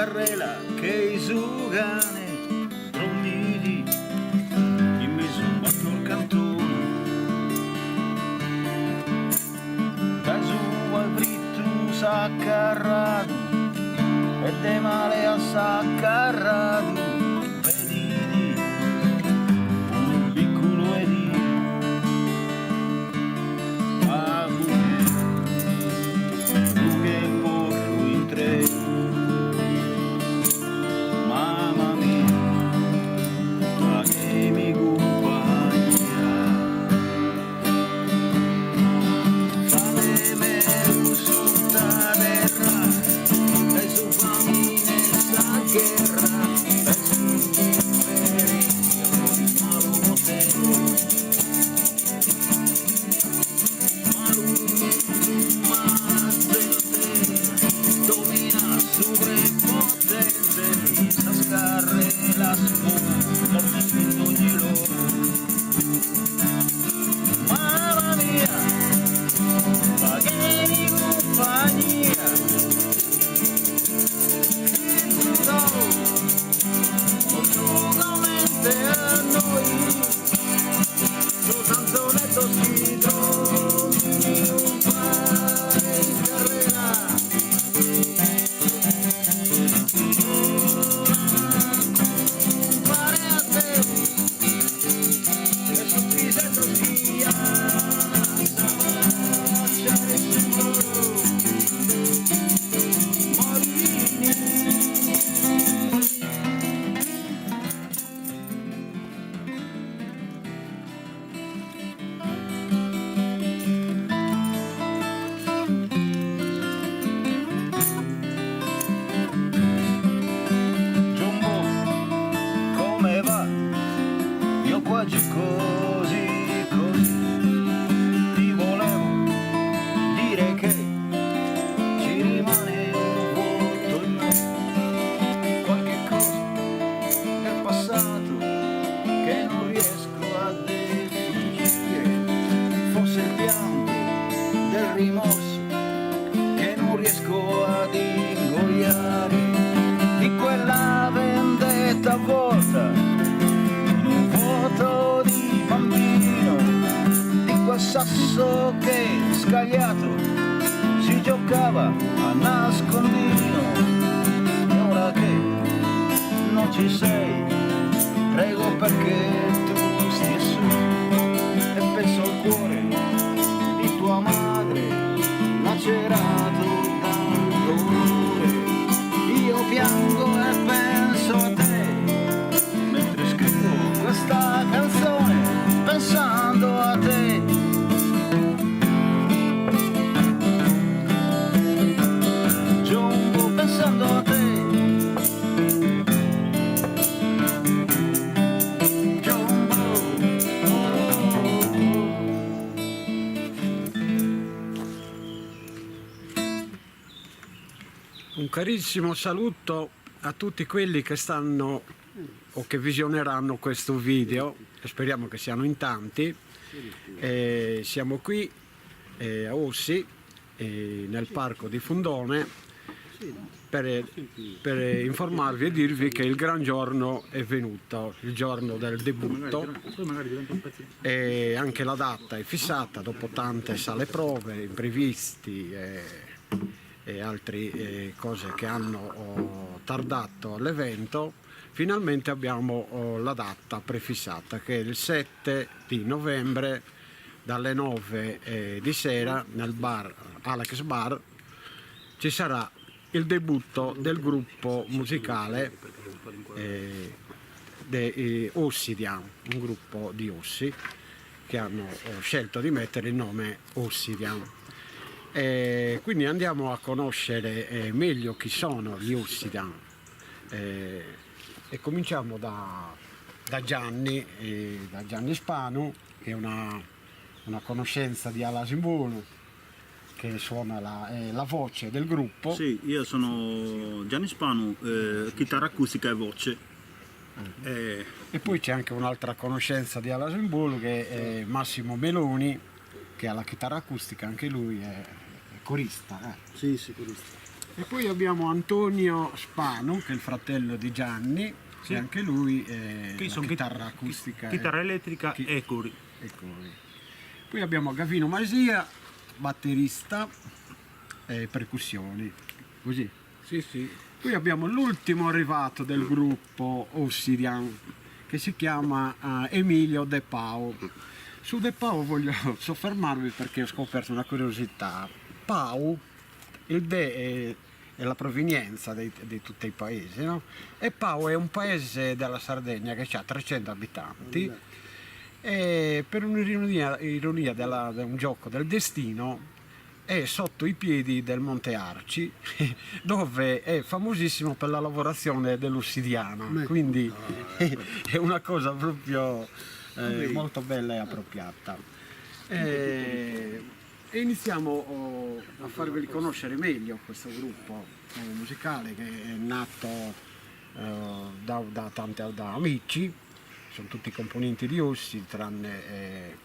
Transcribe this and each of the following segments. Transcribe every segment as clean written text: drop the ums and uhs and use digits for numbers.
carrera che i sugane tronidi in mezzo a un batto al cantone da su al fritto s'accarrato e de male a s'accarrato vedi un piccolo edi a tu che porto in tre. Mamma mia, ma che mi compagnia. Fatemi sulla terra, e su famine sta guerra, e su differenti di malo tempo. Domina sovrepotente, sa scarre la sfuma, non mi spinto di loro. Mamma mia, ma che di compagnia, il sudò, assolutamente a noi, lo sanzonetto si trovi un fare in carrera. Oggi così, ti volevo dire che ci rimane un vuoto in me, qualche cosa del passato che non riesco a definire, forse il pianto del rimorso che non riesco ad ingoiare, di quella vendetta avvolta di bambino, di quel sasso che scagliato si giocava a nascondino. E ora che non ci sei, prego perché tu stia su e penso al cuore di tua madre lacerato dal dolore. Io piango e penso a te questa canzone pensando a te. Giombo pensando a te. Giombo. Un carissimo saluto a tutti quelli che stanno o che visioneranno questo video, e speriamo che siano in tanti. Siamo qui a Ossi, nel parco di Fundone, per informarvi e dirvi che il gran giorno è venuto, il giorno del debutto, e anche la data è fissata dopo tante sale prove, imprevisti e altre cose che hanno tardato l'evento. Finalmente abbiamo la data prefissata, che è il 7 di novembre dalle 9 di sera nel bar Alex Bar. Ci sarà il debutto del gruppo musicale Ossidian, un gruppo di Ossi che hanno scelto di mettere il nome Ossidian. Quindi andiamo a conoscere meglio chi sono gli Ossidian. E cominciamo da Gianni Spanu, che è una conoscenza di Ala Simbolo, che suona la voce del gruppo. Sì, io sono Gianni Spanu, chitarra acustica e voce. E poi c'è anche un'altra conoscenza di Ala Simbolo, che è Massimo Meloni, che ha la chitarra acustica, anche lui è corista. Sì, corista. E poi abbiamo Antonio Spano, che è il fratello di Gianni, Sì. e anche lui è Qui la sono chitarra acustica. chitarra elettrica chi- e cori. e cori. Poi abbiamo Gavino Masia, batterista e percussioni. Così. Sì, sì. Poi abbiamo l'ultimo arrivato del gruppo Ossidian, che si chiama Emilio De Pau. Su De Pau voglio soffermarmi perché ho scoperto una curiosità. Pau, il De è la provenienza di tutti i paesi, no? E Pau è un paese della Sardegna che ha 300 abitanti e per un'ironia di un gioco del destino è sotto i piedi del Monte Arci, dove è famosissimo per la lavorazione dell'ossidiana, quindi è una cosa proprio molto bella e appropriata. E iniziamo a farvi conoscere meglio questo gruppo musicale che è nato da amici, sono tutti componenti di Ossi, tranne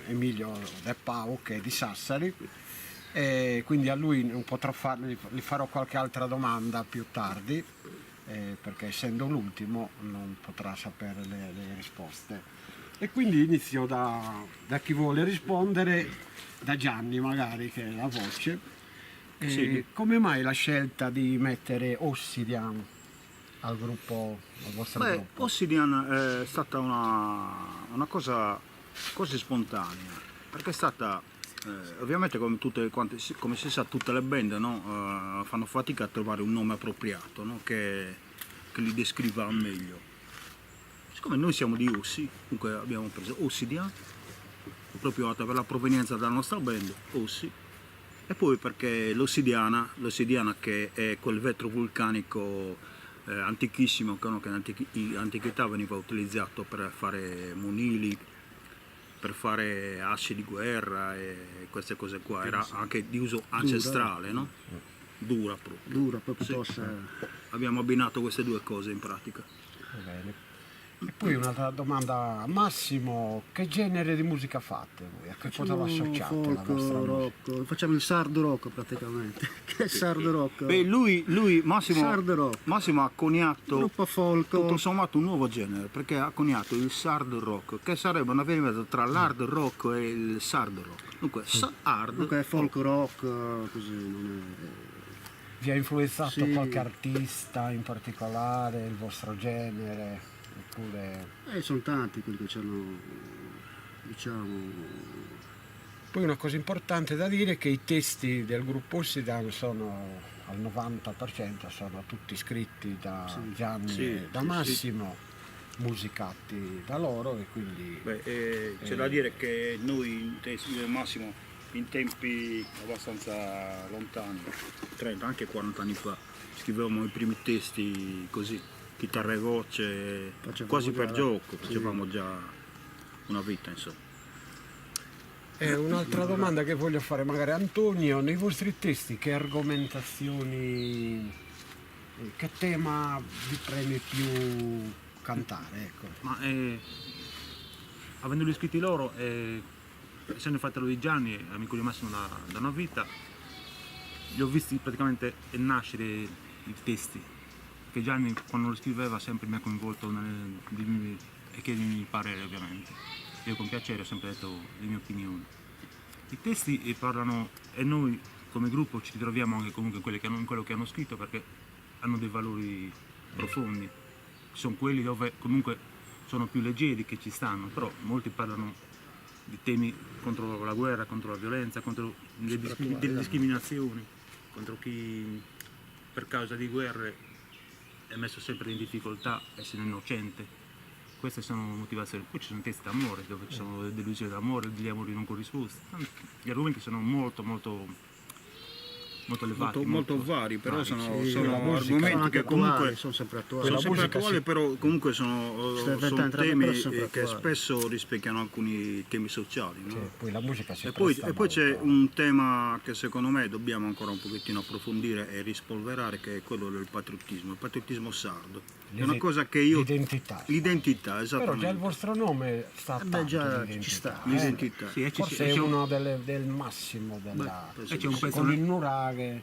Emilio De Pau che è di Sassari, e quindi a lui non potrò gli farò qualche altra domanda più tardi, perché essendo l'ultimo non potrà sapere le risposte. E quindi inizio da chi vuole rispondere, da Gianni magari che è la voce. Sì. Come mai la scelta di mettere Ossidian al gruppo, al vostro Beh, gruppo? Ossidian è stata una cosa quasi spontanea, perché è stata, ovviamente come si sa tutte le band, no? Fanno fatica a trovare un nome appropriato, no? che li descriva al meglio. Siccome noi siamo di Ossi, comunque abbiamo preso Ossidian, proprio per la provenienza della nostra band, Ossi, e poi perché l'ossidiana che è quel vetro vulcanico antichissimo che in antichità veniva utilizzato per fare monili, per fare asce di guerra e queste cose qua, era anche di uso ancestrale, no? Dura proprio. Dura, proprio Sì. tosta. Abbiamo abbinato queste due cose in pratica. Va bene. E poi un'altra domanda, Massimo, che genere di musica fate voi? A che cosa lo associate alla Folk, vostra musica? rock, facciamo il sardo rock praticamente. Che è sardo rock? Beh, Massimo Hard rock. ha coniato Gruppo folk. tutto sommato un nuovo genere, perché ha coniato il sard rock, che sarebbe una via di mezzo tra l'hard rock e il sard rock. Dunque, hard Comunque è folk rock, così non Vi ha influenzato Sì. qualche artista in particolare, il vostro genere? Oppure... sono tanti quelli che hanno, diciamo. Poi una cosa importante da dire è che i testi del gruppo Ossidan sono al 90% sono tutti scritti da Gianni Sì, e da sì, Massimo, musicati da loro e quindi c'è da dire che noi, io e Massimo, in tempi abbastanza lontani, 30, anche 40 anni fa, scrivevamo i primi testi così, chitarra e voce, Facevamo quasi già- per gioco, sì. facevamo già una vita, insomma. un'altra domanda che voglio fare magari a Antonio, nei vostri testi che argomentazioni, che tema vi preme più cantare? Ecco. Ma avendoli scritti loro, essendo il fratello di Gianni, amico di Massimo da una vita, li ho visti praticamente nascere i testi. Che Gianni quando lo scriveva sempre mi ha coinvolto e chiedimi il parere ovviamente. Io con piacere ho sempre detto le mie opinioni. I testi parlano e noi come gruppo ci ritroviamo anche comunque in quello che hanno scritto perché hanno dei valori profondi. Sono quelli dove comunque sono più leggeri che ci stanno, però molti parlano di temi contro la guerra, contro la violenza, contro delle discriminazioni, contro chi per causa di guerre è messo sempre in difficoltà, essere innocente. Queste sono motivazioni. Poi ci sono testi d'amore, dove ci sono le delusioni d'amore, degli amori non corrisposti. Gli argomenti sono molto elevati. Molto vari, però vari, sono la musica argomenti Sono anche che comunque attuali, sono sempre attuali. sono La sempre musica attuali, sì. però comunque sono Sta diventando temi però sempre che attuali. spesso rispecchiano alcuni temi sociali, no? Cioè, poi la musica si E poi presta c'è molto. un tema che secondo me dobbiamo ancora un pochettino approfondire e rispolverare, che è quello del patriottismo, il patriottismo sardo. È una cosa che io... L'identità. L'identità, Però già esattamente. il vostro nome sta beh, tanto già l'identità, ci sta. L'identità. Sì, Forse è uno del massimo della... c'è un pezzo con il nuraghe.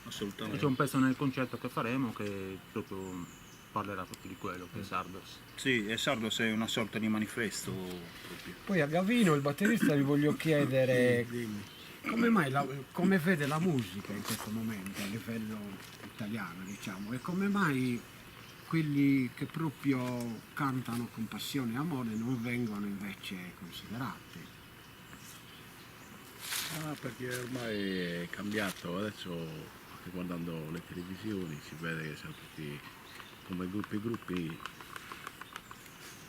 C'è assolutamente. un pezzo nel concerto che faremo che proprio parlerà proprio di quello, che è Sardos. Sì, e Sardos è una sorta di manifesto proprio. Poi a Gavino, il batterista, gli voglio chiedere come mai come vede la musica in questo momento a livello italiano, diciamo, e come mai quelli che proprio cantano con passione e amore non vengono invece considerati. Perché ormai è cambiato, adesso anche guardando le televisioni si vede che siamo tutti come gruppi,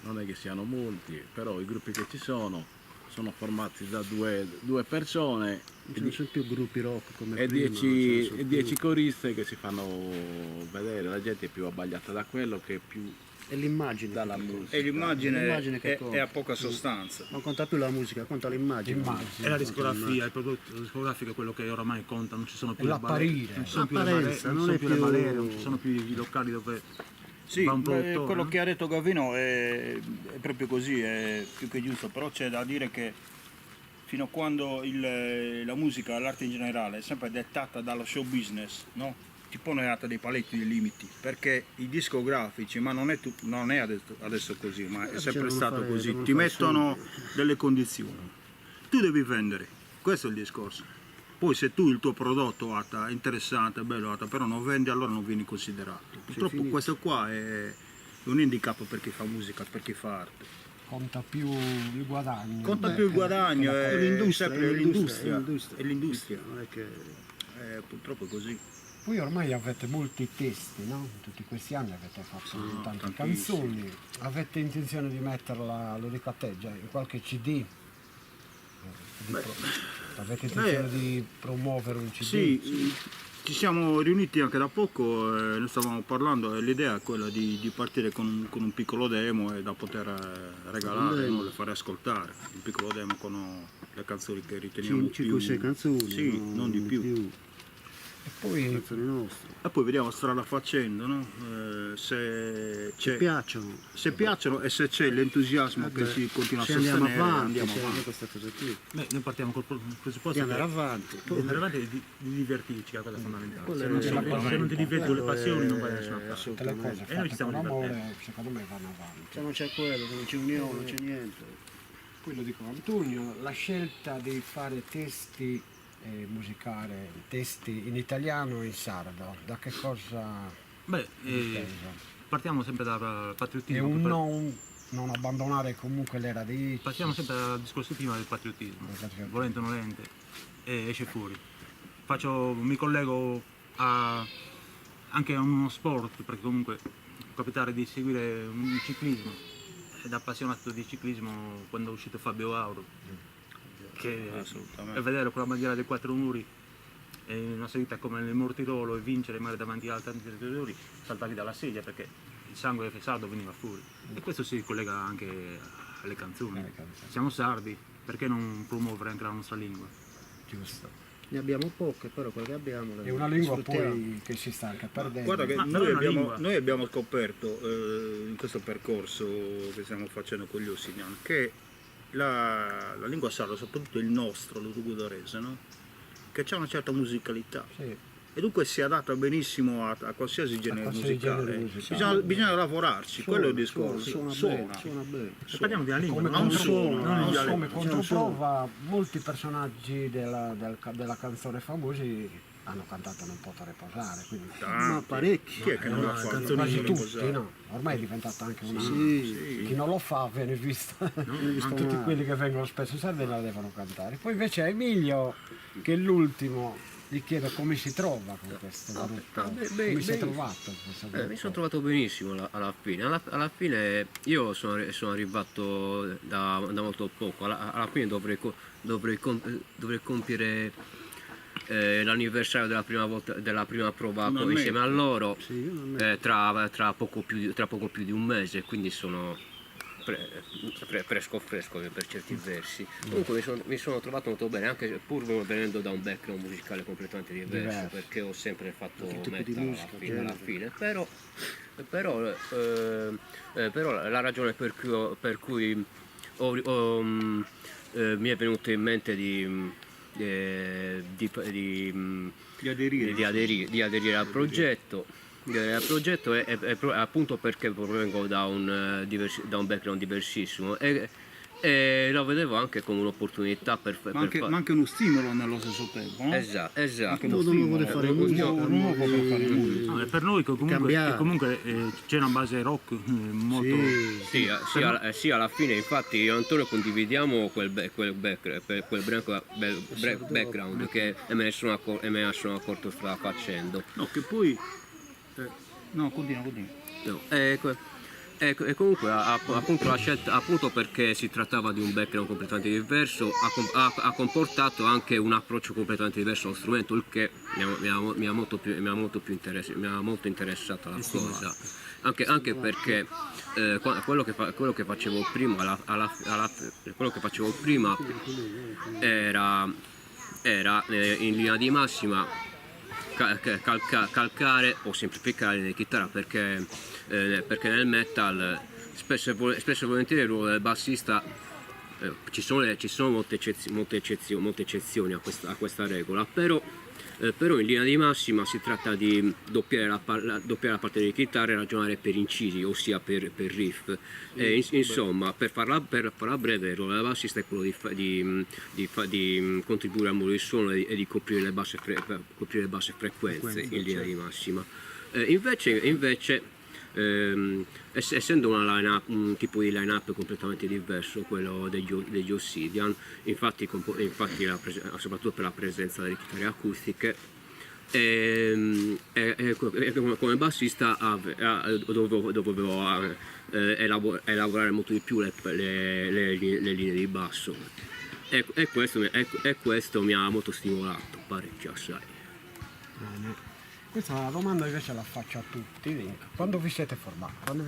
non è che siano molti, però i gruppi che ci sono formati da due persone Non ci sono più gruppi rock come e prima. non ce ne sono 10 più. coriste che si fanno vedere, la gente è più abbagliata da quello che più È l'immagine. dalla che musica. E l'immagine che è conta. a poca sostanza. Non conta più la musica, conta l'immagine. L'immagine. E la discografia, il prodotto discografico è quello che oramai conta, non ci sono più E le balere, l'apparire. non ci sono più le L'apparenza, balere, non non ci è sono più le più- balere, non ci sono più i locali dove Sì, va un produttore. quello no? che ha detto Gavino è proprio così, è più che giusto, però c'è da dire che fino a quando la musica, l'arte in generale è sempre dettata dallo show business, no? Ti pone data dei paletti, dei limiti, perché i discografici, ma non è adesso così, ma è sempre devono stato fare- così, devono ti fare mettono delle condizioni. Tu devi vendere, questo è il discorso. Poi se tu il tuo prodotto è interessante, è bello, però non vendi, allora non vieni considerato. Purtroppo finito. questo qua è un handicap per chi fa musica, per chi fa arte. Conta più il guadagno. Conta più il guadagno, che la- è l'industria, sempre è l'industria. l'industria. È l'industria. Non è che... Purtroppo è così. Poi ormai avete molti testi, no? In tutti questi anni avete fatto tante tantissimi. canzoni. Avete intenzione di metterla, lo dico a te, già in qualche CD? Avete intenzione di promuovere un CD? Sì, ci siamo riuniti anche da poco, ne stavamo parlando e l'idea è quella di partire con un piccolo demo e da poter regalare, no? Le fare ascoltare. Un piccolo demo con le canzoni che riteniamo 5-6 canzoni, Sì, non di più. E poi Canzoni nostre. E poi vediamo strada facendo, no? Se Ci c'è. piacciono. Se piacciono e se c'è l'entusiasmo che si continua a Se andiamo sostenere, avanti, andiamo se avanti. questa cosa qui. Beh, noi partiamo col Di presupposto andare che avanti. di andare avanti e di divertirci, che è la cosa fondamentale. Quello Se è non, assolutamente. se non ti diverti con le passioni non vai da nessuna Quello è parte. tutte le cose E noi ci fatte stiamo con amore, divertendo. secondo me vanno avanti. Se non c'è quello, se non c'è unione, non c'è niente. Poi lo dico a Antonio, la scelta di fare testi musicare, testi in italiano e in sardo, da che cosa Beh, dipende? partiamo sempre dal E patriottismo. un non abbandonare comunque le radici. Partiamo sempre dal discorso prima del patriottismo, Del patriottismo. volente o nolente, e esce fuori. Mi collego anche a uno sport, perché comunque capitare di seguire un ciclismo, ed appassionato di ciclismo quando è uscito Fabio Auro, che Assolutamente. e vedere con la bandiera dei quattro muri in una salita come nel Mortirolo e vincere magari davanti ad altri territori, saltavi dalla sedia perché il sangue sardo veniva fuori. E questo si collega anche alle canzoni. Siamo sardi, perché non promuovere anche la nostra lingua? Giusto. Ne abbiamo poche, però quelle che abbiamo le È una lingua sfruttiamo. poi che si sta anche perdendo. Guarda che Ma però è una lingua. noi abbiamo scoperto in questo percorso che stiamo facendo con gli Ossignani che la lingua sarda, soprattutto il nostro, lo lugudorese, no? Che c'ha una certa musicalità Sì. e dunque si adatta benissimo a qualsiasi genere qualsiasi musicale. genere musicale. Bisogna lavorarci, quello è il discorso. Suona bene. Se parliamo di una lingua, Come, non un suono, non no, il un dialetto. come controprova, molti personaggi della canzone famosi hanno cantato Non potrò riposare, quindi Tanti. parecchi. Chi è che non l'ha no, fatto? quasi Non tutti, riposare. no? Ormai è diventata anche una... Sì. Chi non lo fa viene visto, tutti male. quelli che vengono spesso in Sardegna la devono cantare. Poi invece a Emilio, che è l'ultimo, gli chiedo come si trova con questo gruppo, come si è trovato con questo gruppo. Mi sono trovato benissimo alla fine. Alla fine io sono arrivato da molto poco. Alla fine dovrei compiere l'anniversario della prima prova Un insieme a loro Sì, io non me- tra poco più di un mese, quindi sono fresco per certi versi. Comunque mi sono trovato molto bene, anche pur venendo da un background musicale completamente diverso. Perché ho sempre fatto Che tipo di metal musica, alla genere? fine, però la ragione per cui mi è venuto in mente Di aderire. di aderire al progetto. Appunto perché provengo da da un background diversissimo e lo vedevo anche come un'opportunità Ma anche uno stimolo nello stesso tempo, no? Esatto. Anche Un uno modo nuovo stimolo. di fare musica, Un nuovo per fare musica. No, e per noi Cambiare. che comunque c'è una base rock molto... Sì, alla fine infatti io e Antonio condividiamo quel background che e me ne sono accorto stava facendo. No, che poi... no, continua. No, e comunque appunto la scelta, appunto perché si trattava di un background completamente diverso, ha comportato anche un approccio completamente diverso allo strumento, il che mi ha molto interessato la cosa. Anche perché quello che facevo prima era in linea di massima calcare o semplificare la chitarra perché nel metal spesso e volentieri il ruolo del bassista ci sono molte eccezioni a questa regola, però in linea di massima si tratta di doppiare la parte di chitarra e ragionare per incisi, ossia per riff. Insomma, per farla breve, il ruolo del bassista è quello di contribuire al modo di suono e di coprire le basse frequenze in linea di massima. Invece essendo un tipo di line-up completamente diverso, quello degli Obsidian, infatti soprattutto per la presenza delle chitarre acustiche, come bassista dovevo elaborare molto di più le linee di basso e questo mi ha molto stimolato parecchio assai. Bene. Questa è una domanda invece la faccio a tutti. Quando vi siete formati? Quando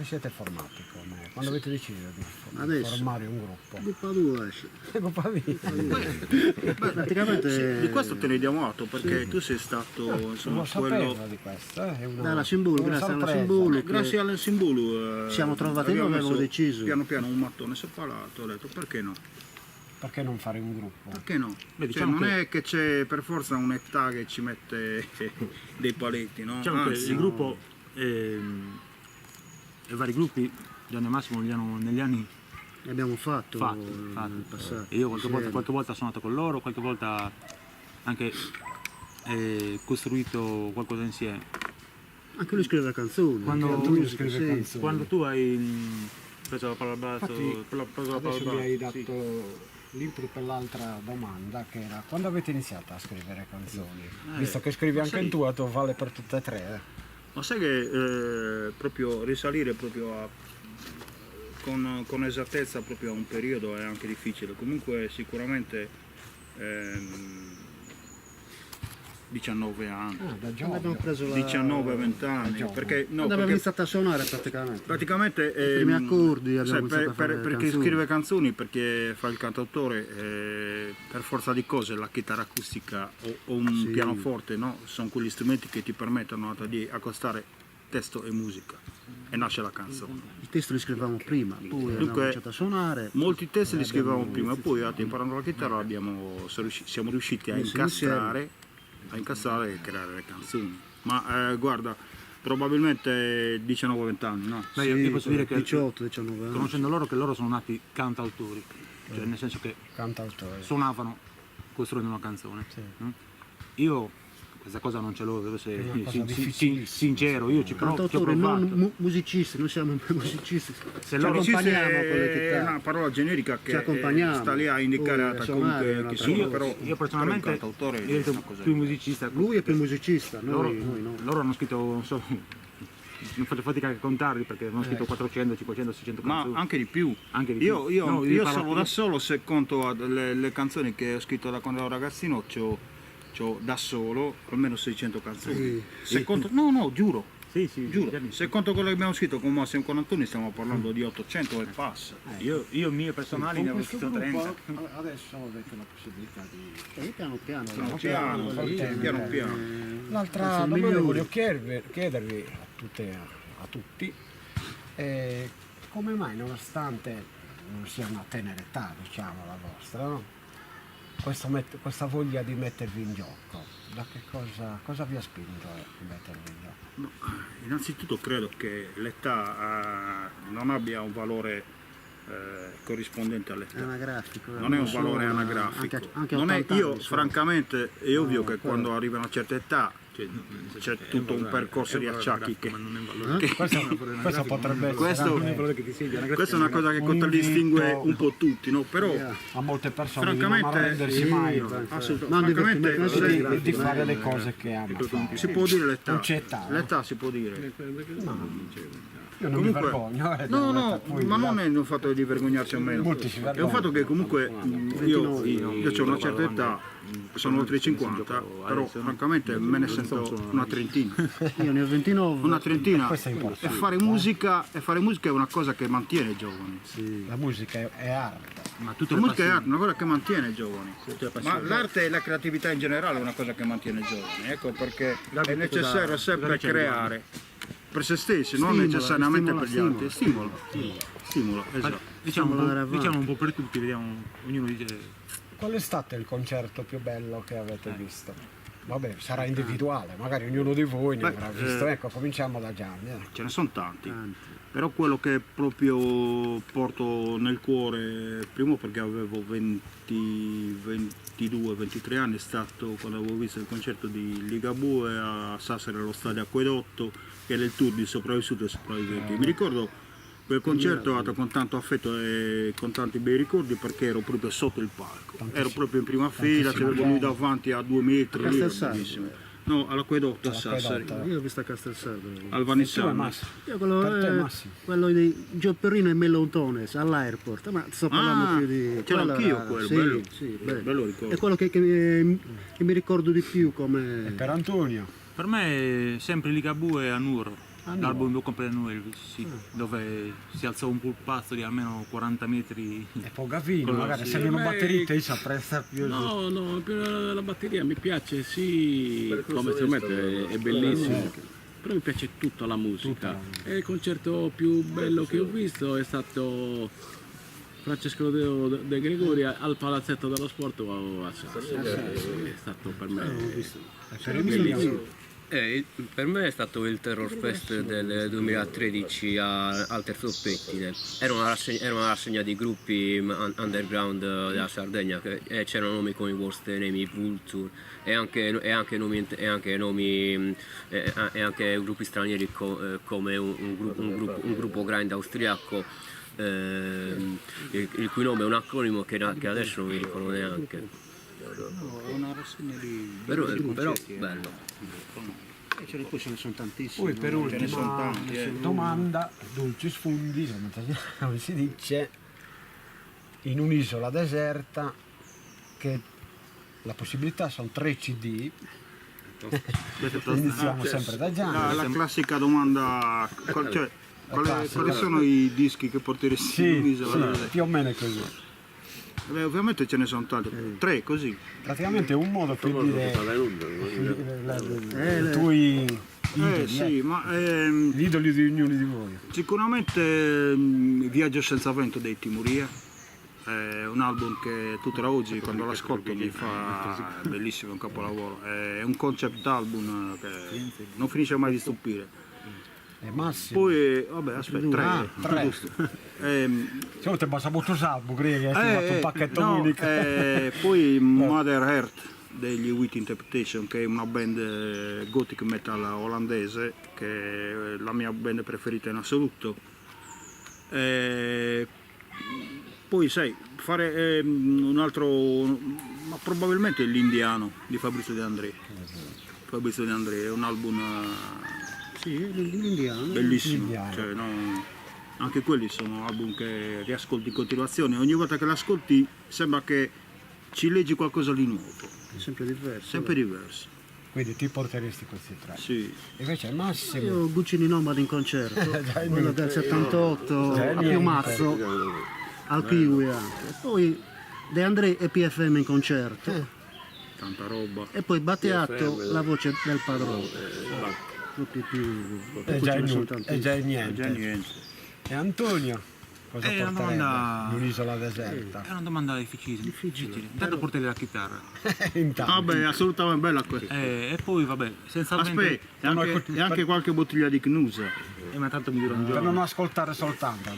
avete deciso di Adesso. formare un gruppo? Di Padua esce. Beh, Praticamente di questo te ne diamo atto perché tu sei stato Non insomma, lo sapevo quello... di questo, è una, dalla Simbolo, una grazie alla sorpresa. Simbolo Grazie al Simbolo siamo trovati noi, abbiamo avevo messo deciso. piano piano un mattone separato, ho detto perché no? Perché non fare un gruppo? Perché no? Beh, Cioè, diciamo non che- è che c'è per forza un'età che ci mette dei paletti, no? Diciamo che Anzi, il gruppo e vari gruppi Gianni e Massimo negli anni Ne abbiamo fatto fatti. nel passato. E io insieme. qualche volta sono andato con loro, qualche volta anche costruito qualcosa insieme. Anche lui scrive canzoni. Quando- anche lui musica, scrive sì. canzoni. Quando tu hai preso la palla al braccio, Infatti, preso la palla al adesso mi hai braccio, dato l'input per l'altra domanda, che era quando avete iniziato a scrivere canzoni? Visto che scrivi anche sai- in tua, tu vale per tutte e tre. Ma sai che proprio risalire proprio con esattezza proprio a un periodo è anche difficile. Comunque sicuramente 19 anni, Da Quando giovane. abbiamo preso la... 19-20 anni, giovane. perché, no, Quando abbiamo perché iniziato a suonare praticamente. praticamente primi accordi abbiamo sai, iniziato a fare perché canzoni. scrive canzoni, perché fa il cantautore, per forza di cose la chitarra acustica o un Sì. pianoforte, no? Sono quegli strumenti che ti permettono di accostare testo e musica e nasce la canzone. I testi li scrivevamo prima, poi abbiamo iniziato a suonare. Molti testi li scrivevamo prima e poi imparando la chitarra siamo riusciti a Messi incastrare e creare le canzoni. Ma guarda, probabilmente 19-20 anni, no? Beh, io posso dire che 18-19 anni. conoscendo loro che loro sono nati cantautori, cioè nel senso che Cantautore. suonavano costruendo una canzone. Mm? Io questa cosa non ce l'ho, devo essere È una cosa difficilissima. sincero, io ci ho Cantautore, provato. non musicisti, noi siamo musicisti. Se Ci loro- accompagniamo con le è chitarre. una parola generica Ci che accompagniamo. sta lì a indicare Poi altre a suonare comunque è che un'altra sono, cosa. però io personalmente però il cantautore io è ero una cosa più musicista. Lui è più musicista, loro, noi no. loro hanno scritto, non so, non faccio fatica a contarli perché hanno scritto 400, 500, 600 ma canzoni. anche di più. Anche di Io, più. No, io parlo- solo da solo, se conto le canzoni che ho scritto da quando ero ragazzino, c'ho da solo almeno 600 canzoni. Se conto, no, giuro. Sì, sì, Giuro, Gianni. se conto quello che abbiamo scritto con Massimo e con Antonio stiamo parlando di 800 e passa. Io mie personali ne Con avevo questo scritto gruppo 30. adesso avete la possibilità di... Piano piano. Piano. L'altra Sono domanda che migliori. voglio chiedervi a tutti è come mai, nonostante non sia una tenera età, diciamo, la vostra, no? questa voglia di mettervi in gioco? Da che cosa vi ha spinto a mettervi in gioco? No, innanzitutto credo che l'età non abbia un valore corrispondente È all'età. anagrafico. Non è un solo valore anagrafico. Anche Non è, 80 io anni sono. francamente è ovvio che quello. quando arriva a una certa età c'è tutto un percorso di acciacchi che, Questo potrebbe essere Questo- anche questa è una cosa che Un contraddistingue invito. un po' tutti, no? Però a molte persone di non francamente arrendersi mai assolutamente, Non francamente, divertimento, di fare le cose che ama fare. si può dire l'età. Non c'è età. L'età si può dire. Io non mi vergogno. No, no, ma non è un fatto di vergognarsi o meno. Molti si È un vergognano. fatto che comunque io ho una certa età, sono oltre i 50, però francamente me ne sento una trentina. Io ne ho 29. Una trentina. Questo è E importante. fare musica è una cosa che mantiene i giovani. La musica è arte. Ma tutte La le musica è passioni, arte, una cosa che mantiene i giovani. Ma l'arte e la creatività in generale è una cosa che mantiene i giovani. Ecco perché è necessario sempre creare per se stessi, non Stimola, necessariamente per gli stimola. altri. Stimola, esatto. diciamo un po' per tutti, vediamo, ognuno dice. Qual è stato il concerto più bello che avete visto? Vabbè, sarà individuale, magari ognuno di voi ne avrà visto. Ecco, cominciamo da Gianni. Ce ne sono tanti, però quello che proprio porto nel cuore, primo perché avevo 22-23 anni, è stato quando avevo visto il concerto di Ligabue a Sassari allo stadio Acquedotto, che era il tour di sopravvissuti e sopravviventi. Mi ricordo quel concerto è andato con tanto affetto e con tanti bei ricordi perché ero proprio sotto il palco, ero proprio in prima fila, c'avevo lui davanti a 2 metri, lì era Castelsardo. bellissimo. No, all'Acquedotto a Sassari, Io ho visto a Castelsardo. al Tu Vanissano. Massimo. Io quello, Per te, Massimo. quello di Giopperino e Melontones all'airport, ma sto parlando più di... ce l'ho quello anch'io era- quello, sì, bello. sì, Bello ricordo. È quello che mi ricordo di più come... Per Antonio. Per me è sempre Ligabue e Anur, l'album mio compleanno Elvis, sì, dove si alzò un pulpazzo di almeno 40 metri. E poi Gavino, Quello magari sì. essendo una Ma è- batterista si apprezza più. No, più la batteria mi piace, sì, come strumento è bellissimo, però mi piace tutta la musica. E il concerto più bello che ho visto è stato Francesco De Gregori al Palazzetto dello Sport a Sassari. È stato per me bellissimo. Per me è stato il Terror Fest del 2013 al Terzo Pettine. Era una rassegna di gruppi underground della Sardegna e c'erano nomi come i Worst Enemy, Vulture e anche gruppi stranieri come un gruppo grind austriaco, il cui nome è un acronimo che adesso non mi ricordo neanche. È una rassegna di... Però di concerti, bello. Poi ce ne sono tantissimi. Poi per no? ce ne sono ultima tanti, domanda, dulcis fundi, come si dice, in un'isola deserta che la possibilità sono 3 CD, iniziamo sempre da Gianni. La classica domanda, cioè, quali sono i dischi che porteresti Sì, in un'isola? sì, più o meno è così. Beh, ovviamente ce ne sono tanti, 3 così. Praticamente è un modo per dire i tuoi idoli, Sì, ma gli idoli di ognuno di voi. sicuramente Viaggio senza vento dei Timuria. È un album che tuttora oggi quando l'ascolto mi fa è bellissimo, è un capolavoro. È un concept album che non finisce mai di stupire. E Massimo, Poi, vabbè, aspetta, 3. Giusto. se te basta molto salvo, credi che hai fatto un pacchetto unico. Poi Mother Earth degli Within Temptation, che è una band gothic metal olandese, che è la mia band preferita in assoluto. Poi sai, fare un altro, ma probabilmente l'Indiano di Fabrizio De André. Fabrizio De André è un album Sì, l'indiano. bellissimo, L'Indiano. cioè, anche quelli sono album che riascolti in continuazione, ogni volta che l'ascolti sembra che ci leggi qualcosa di nuovo, È sempre diverso. sempre diverso. Quindi ti porteresti questi 3. Sì. Invece Massimo, Io Guccini Nomad in concerto, quello del 78 Già a niente. Piumazzo, al Kiwi anche. Poi De André e PFM in concerto. Tanta roba. E poi Batteatto, la voce del padrone. Tutti più... è poi già, ce ne sono è tantissimi. già Già niente. niente. E Antonio, Cosa È una porterebbe domanda- in un'isola deserta? È una domanda difficile. Intanto porterei la chitarra. Intanto. Vabbè, assolutamente bella questa. E poi vabbè, senza vento. Aspetta, e anche qualche bottiglia di Knusa. Ma tanto mi dirò un Per giorno. non ascoltare soltanto.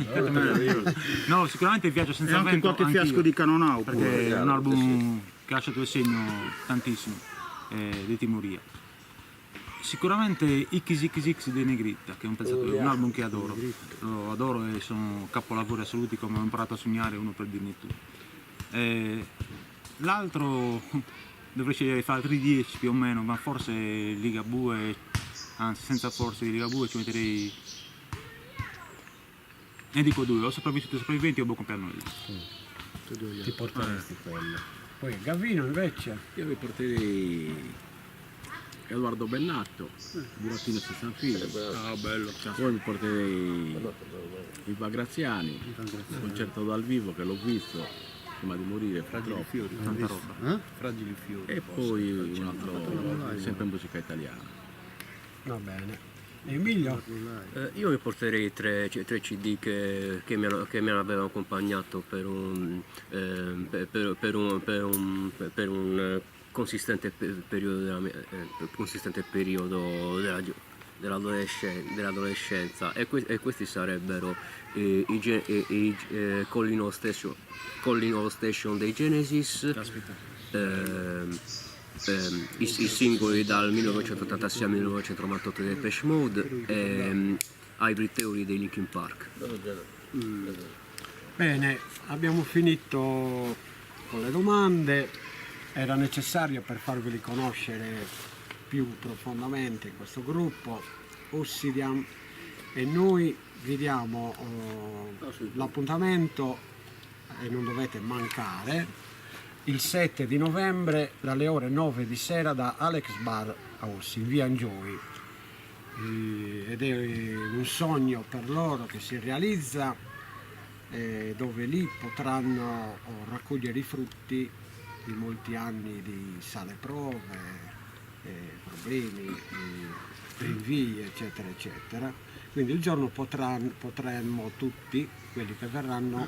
No, sicuramente il viaggio E senza anche vento. qualche fiasco anch'io, di Canonau. perché è un album che ha lasciato il segno tantissimo di Timoria. Sicuramente XXX dei Negrita, che è un album che adoro. Lo adoro e sono capolavori assoluti, come ho imparato a sognare, uno per dirne tu. L'altro dovrei scegliere fra altri 10 più o meno, ma forse Ligabue, anzi senza forse di Ligabue ci metterei. Ne dico due, o sopravvissuti e sopravviventi o Buon compleanno. Ti porteresti quello. Poi Gavino invece. Io mi porterei Edoardo Bennato, Burattino senza figli. Ah, bello. Poi mi porterei Iva Graziani, il concerto dal vivo che l'ho visto prima di morire, purtroppo. Tanta roba. Fragili fiori. E poi un altro, sempre musica italiana. Va bene. Emilio? Io mi porterei tre CD che mi avevano accompagnato per un consistente periodo dell'adolescenza e questi sarebbero i Calling All Station dei Genesis, i singoli dal 1986 al 1998 dei Depeche Mode e Hybrid Theory dei Linkin Park. Bene, abbiamo finito con le domande. Era necessario per farveli conoscere più profondamente questo gruppo Ossidian, e noi vi diamo l'appuntamento, e non dovete mancare, il 7 di novembre dalle ore 9 di sera da Alex Bar House in via Enjoy. Ed è un sogno per loro che si realizza, dove lì potranno raccogliere i frutti di molti anni di sale prove, problemi, rinvii, eccetera, eccetera. Quindi il giorno potremmo tutti, quelli che verranno,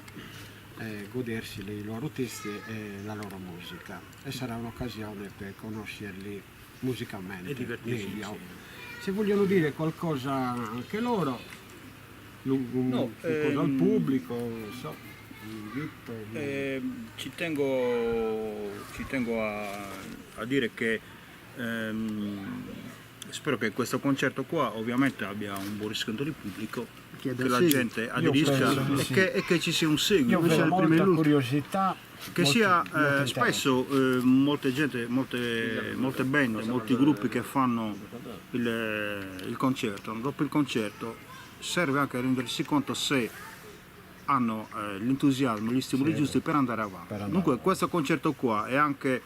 godersi i loro testi e la loro musica, e sarà un'occasione per conoscerli musicalmente. E divertirsi meglio. insieme. Se vogliono dire qualcosa anche loro, qualcosa al pubblico, non so, invito. Ci tengo a dire che spero che questo concerto qua ovviamente abbia un buon riscontro di pubblico, che Chiede la sì. gente aderisca penso di e sì. e che ci sia un Io seguito, vedo il primo e molta l'ultimo. curiosità, Che molto- sia molto interesse. spesso molte band, molti gruppi che fanno il concerto, dopo il concerto serve anche a rendersi conto se hanno l'entusiasmo, gli stimoli giusti per andare avanti. andare Dunque questo concerto qua è anche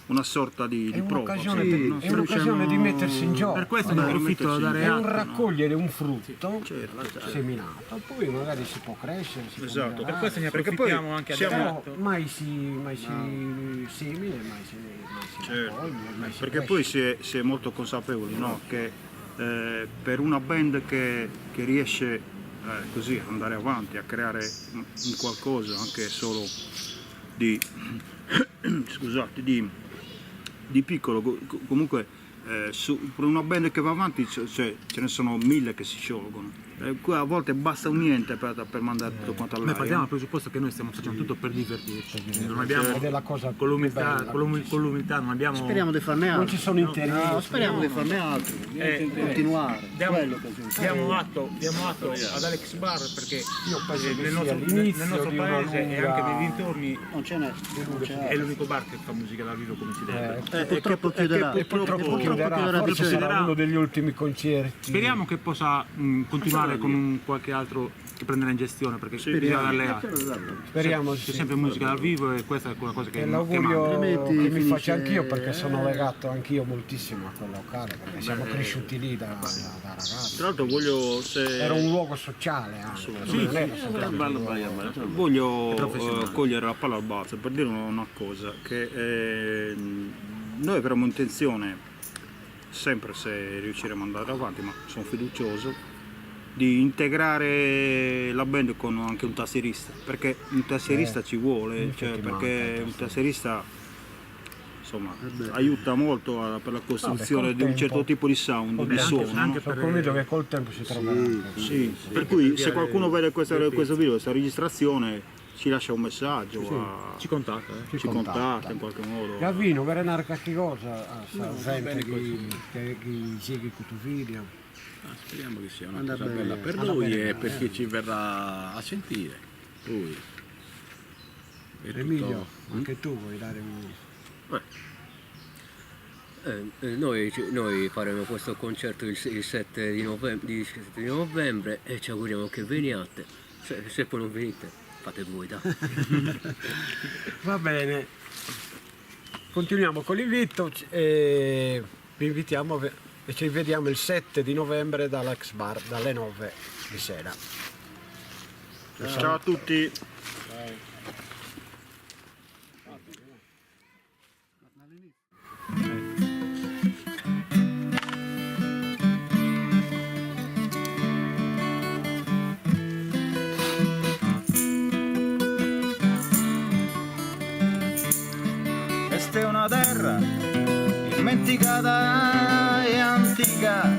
una sorta di È prova. un'occasione, sì, per- no? è un'occasione di mettersi in gioco. Per questo ne Vabbè, approfitto da mettersi- dare È un atto. raccogliere un frutto Certo. seminato, poi magari si può crescere, si può Esatto. migliorare. Per questo ne Perché approfittiamo poi anche siamo- adesso. Però mai si simile, mai si Certo. raccoglie, mai si Perché cresce. poi si è molto consapevoli, no? Che per una band che riesce così ad andare avanti, a creare un qualcosa anche solo di scusate, di piccolo, comunque per una band che va avanti ce ne sono 1000 che si sciolgono. Qua a volte basta un niente per mandare tutto quanto Noi all'aria. partiamo dal presupposto che noi stiamo facendo tutto per divertirci. Non abbiamo Ed è la cosa con l'umiltà, più bella con l'umiltà non abbiamo. Speriamo di farne Non altri. ci sono interessi. No, speriamo di farne altri. Continuare. Quello che si- Diamo atto ad Alex Bar perché penso che nel sia nostro, l'inizio nel nostro di una paese e lunga- anche nei dintorni Non ce n'è. Non ce è n'è. l'unico bar che fa musica dal vivo come si deve. Purtroppo chiuderà. Purtroppo chiuderà, chiuderà forse di sarà chiuderà. uno degli ultimi concerti. Speriamo che possa continuare con qualche altro che prenderà in gestione perché bisogna darle atto. Speriamo C'è sì. sempre musica dal vivo e questa è quella cosa che È manca. l'augurio Altrimenti che mi finisce- faccio anch'io, perché sono legato anch'io moltissimo a quel locale, perché siamo cresciuti lì da ragazzi. Tra l'altro voglio, Era un luogo sociale anche, non era soltanto un luogo- voglio cogliere la palla al balzo per dire una cosa, che noi avremo intenzione, sempre se riusciremo ad andare avanti, ma sono fiducioso, di integrare la band con anche un tastierista, perché un tastierista ci vuole, cioè, infatti perché manca, un tastierista insomma beh. aiuta molto per la costruzione col di un tempo. certo tipo di sound, Col di tempo, suono. no? anche Sono convinto che col tempo si troverà. Sì, per cui se qualcuno vede questo video, questa registrazione, ci lascia un messaggio, Ci contatta. ci contatta in qualche modo. Gavino, vorrei narrare qualche cosa a gente che segue questo video. Speriamo che sia una Andrà cosa bene. bella per Andrà noi bene, e per chi ci verrà a sentire. Poi è tutto- Emilio, anche tu vuoi dare un... Noi faremo questo concerto il 7 di novembre e ci auguriamo che veniate. Se poi non venite, fate voi, dai. Va bene, continuiamo con l'invito e vi invitiamo e ci vediamo il 7 di novembre dall'Ex Bar dalle 9 di sera. Ciao a tutti. Questa è una terra dimenticata e antica,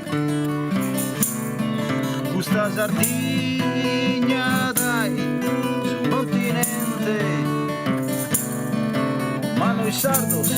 questa Sardegna dai sul continente, ma noi sardos